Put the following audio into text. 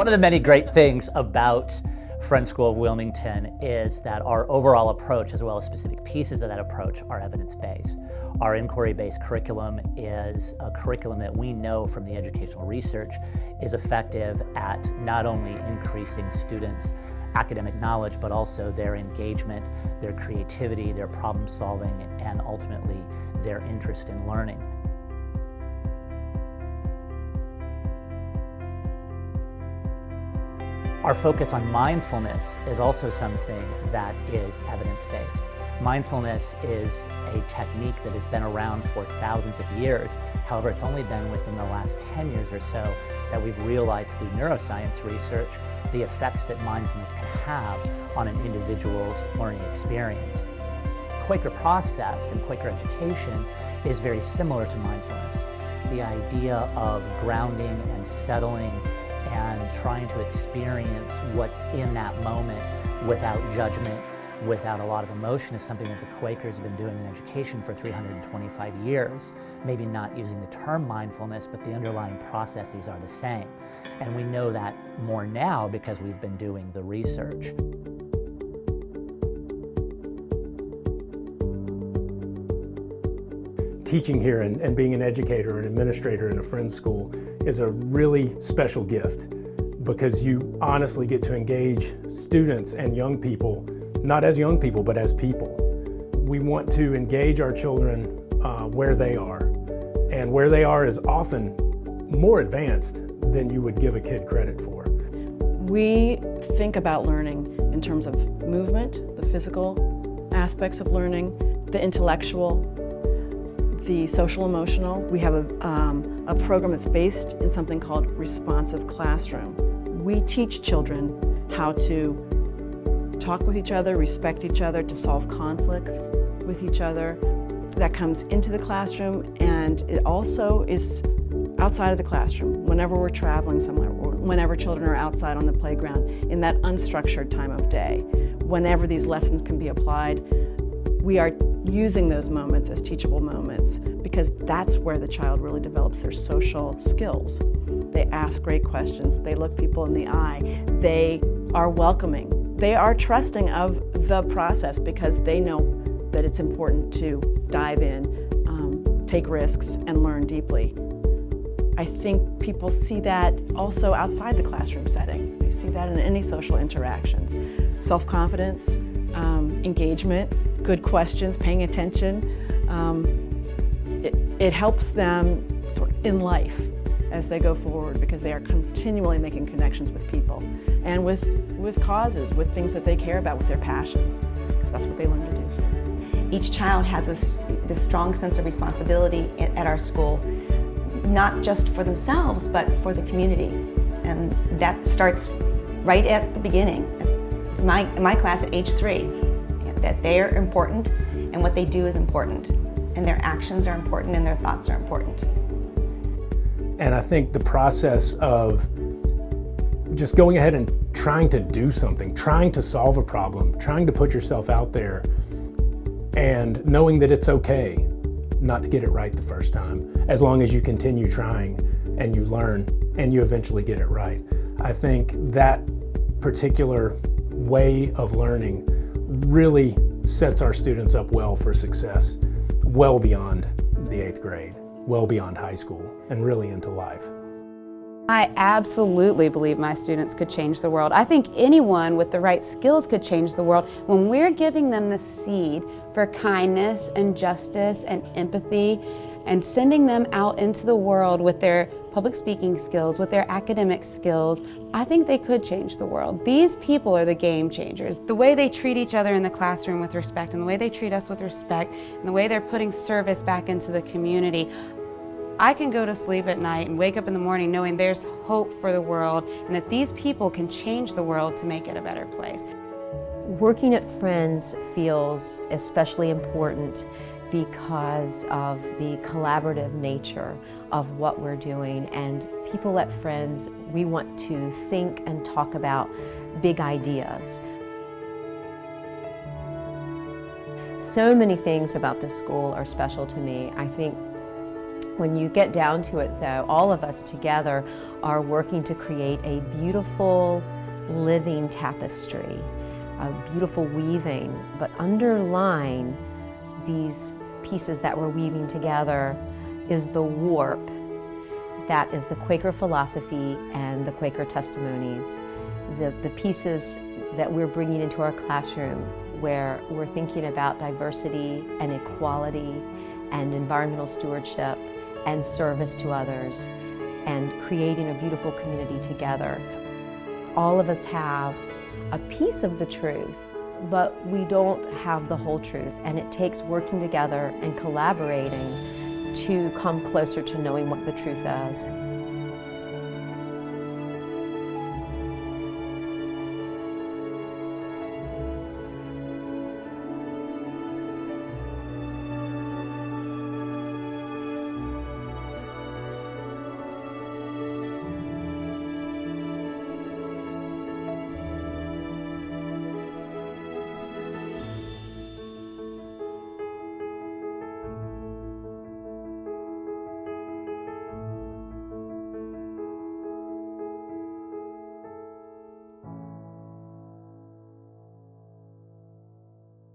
One of the many great things about Friends School of Wilmington is that our overall approach, as well as specific pieces of that approach, are evidence-based. Our inquiry-based curriculum is a curriculum that we know from the educational research is effective at not only increasing students' academic knowledge, but also their engagement, their creativity, their problem solving, and ultimately their interest in learning. Our focus on mindfulness is also something that is evidence-based. Mindfulness is a technique that has been around for thousands of years. However, it's only been within the last 10 years or so that we've realized through neuroscience research the effects that mindfulness can have on an individual's learning experience. Quaker process and Quaker education is very similar to mindfulness. The idea of grounding and settling and trying to experience what's in that moment without judgment, without a lot of emotion, is something that the Quakers have been doing in education for 325 years. Maybe not using the term mindfulness, but the underlying processes are the same. And we know that more now because we've been doing the research. Teaching here and being an educator and administrator in a Friends School is a really special gift because you honestly get to engage students and young people, not as young people, but as people. We want to engage our children where they are, and where they are is often more advanced than you would give a kid credit for. We think about learning in terms of movement, the physical aspects of learning, the intellectual, the social emotional. We have a program that's based in something called responsive classroom. We teach children how to talk with each other, respect each other, to solve conflicts with each other. That comes into the classroom, and it also is outside of the classroom. Whenever we're traveling somewhere, or whenever children are outside on the playground, in that unstructured time of day, whenever these lessons can be applied, we are using those moments as teachable moments because that's where the child really develops their social skills. They ask great questions, they look people in the eye, they are welcoming, they are trusting of the process because they know that it's important to dive in, take risks, and learn deeply. I think people see that also outside the classroom setting. They see that in any social interactions. Self-confidence, engagement, good questions, paying attention. It helps them sort of in life as they go forward because they are continually making connections with people and with causes, with things that they care about, with their passions, because that's what they learn to do here. Each child has this strong sense of responsibility at our school, not just for themselves, but for the community. And that starts right at the beginning. My class at age 3, that they are important and what they do is important. And their actions are important and their thoughts are important. And I think the process of just going ahead and trying to do something, trying to solve a problem, trying to put yourself out there, and knowing that it's okay not to get it right the first time, as long as you continue trying and you learn and you eventually get it right. I think that particular way of learning really sets our students up well for success, well beyond the 8th grade, well beyond high school, and really into life. I absolutely believe my students could change the world. I think anyone with the right skills could change the world. When we're giving them the seed for kindness and justice and empathy and sending them out into the world with their public speaking skills, with their academic skills, I think they could change the world. These people are the game changers. The way they treat each other in the classroom with respect, and the way they treat us with respect, and the way they're putting service back into the community, I can go to sleep at night and wake up in the morning knowing there's hope for the world and that these people can change the world to make it a better place. Working at Friends feels especially important because of the collaborative nature of what we're doing. And people at Friends, we want to think and talk about big ideas. So many things about this school are special to me. I think When you get down to it, though, all of us together are working to create a beautiful living tapestry, a beautiful weaving, but underlying these pieces that we're weaving together is the warp that is the Quaker philosophy and the Quaker testimonies, the pieces that we're bringing into our classroom, where we're thinking about diversity and equality and environmental stewardship and service to others and creating a beautiful community together. All of us have a piece of the truth, but we don't have the whole truth, and it takes working together and collaborating to come closer to knowing what the truth is.